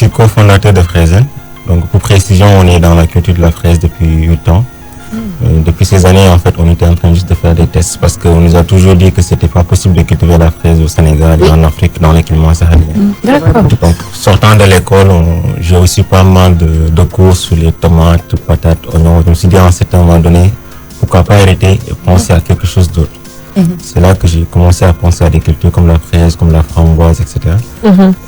suis cofondateur de Fraizen. Donc pour précision, on est dans la culture de la fraise depuis 8 ans. Depuis ces années, en fait, on était en train juste de faire des tests parce qu'on nous a toujours dit que c'était pas possible de cultiver la fraise au Sénégal et en Afrique dans les climats sahéliens. D'accord. Donc, sortant de l'école, j'ai aussi pas mal de cours sur les tomates, patates, oignons. Je me suis dit à un certain moment donné, pourquoi pas arrêter et penser à quelque chose d'autre. C'est là que j'ai commencé à penser à des cultures comme la fraise, comme la framboise, etc.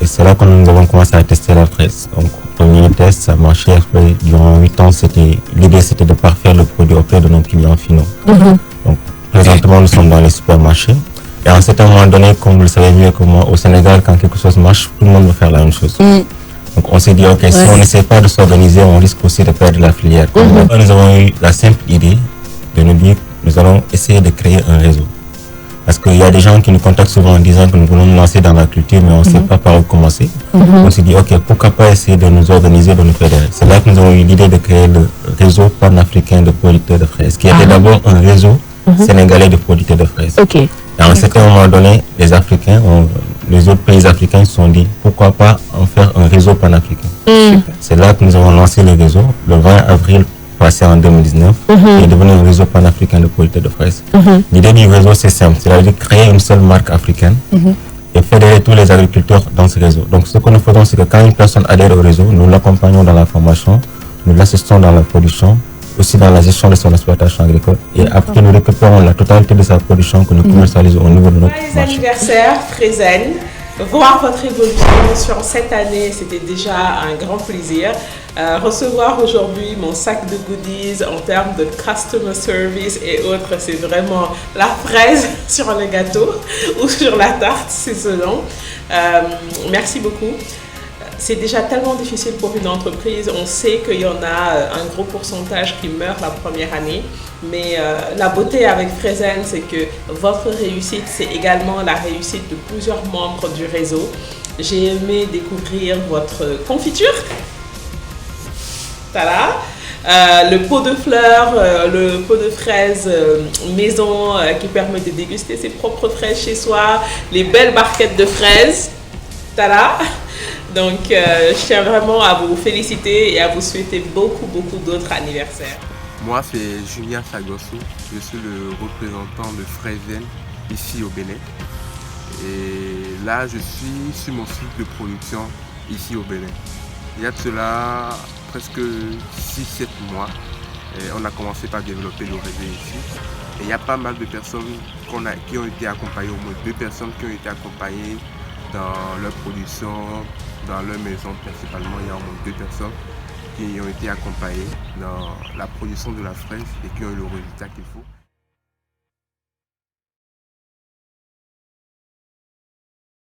Et c'est là que nous avons commencé à tester la fraise. Donc, premier test, ça marchait. Après, durant 8 ans, l'idée c'était de parfaire le produit auprès de nos clients finaux. Donc, présentement, nous sommes dans les supermarchés. Et à un certain moment donné, comme vous le savez mieux que moi, au Sénégal, quand quelque chose marche, tout le monde veut faire la même chose. Donc, on s'est dit, ok, si on n'essaie pas de s'organiser, on risque aussi de perdre la filière. Donc, nous avons eu la simple idée de nous dire, nous allons essayer de créer un réseau. Parce qu'il y a des gens qui nous contactent souvent en disant que nous voulons nous lancer dans la culture, mais on ne sait pas par où commencer. On s'est dit, ok, pourquoi pas essayer de nous organiser, de nous fédérer. C'est là que nous avons eu l'idée de créer le réseau panafricain de producteurs de fraises, qui était d'abord un réseau sénégalais de producteurs de fraises. Ok. Et à un certain moment donné, les Africains, les autres pays africains se sont dit, pourquoi pas en faire un réseau panafricain. C'est là que nous avons lancé le réseau, le 20 avril passé en 2019, qui est devenu un réseau panafricain de producteurs de fraises. L'idée du réseau, c'est simple, c'est-à-dire créer une seule marque africaine et fédérer tous les agriculteurs dans ce réseau. Donc ce que nous faisons, c'est que quand une personne adhère au réseau, nous l'accompagnons dans la formation, nous l'assistons dans la production, aussi dans la gestion de son exploitation agricole. Et après, nous récupérons la totalité de sa production que nous commercialisons au niveau de notre marché. Joyeux anniversaire, Fraizen. Voir votre évolution sur cette année, c'était déjà un grand plaisir. Recevoir aujourd'hui mon sac de goodies en termes de customer service et autres, c'est vraiment la fraise sur le gâteau ou sur la tarte, c'est selon. Merci beaucoup. C'est déjà tellement difficile pour une entreprise. On sait qu'il y en a un gros pourcentage qui meurt la première année. Mais la beauté avec Fraizen, c'est que votre réussite, c'est également la réussite de plusieurs membres du réseau. J'ai aimé découvrir votre confiture. Voilà. Le pot de fleurs, le pot de fraises maison qui permet de déguster ses propres fraises chez soi. Les belles barquettes de fraises. Tada. Donc, je tiens vraiment à vous féliciter et à vous souhaiter beaucoup d'autres anniversaires. Moi, c'est Julien Sagossou. Je suis le représentant de Fraizen ici au Bénin. Et là, je suis sur mon site de production ici au Bénin. Il y a de cela presque 6-7 mois. Et on a commencé par développer le réseau ici. Et il y a pas mal de personnes qui ont été accompagnées, au moins 2 personnes qui ont été accompagnées dans leur production, dans leur maison principalement. Il y a au moins 2 personnes qui ont été accompagnées dans la production de la fraise et qui ont eu le résultat qu'il faut.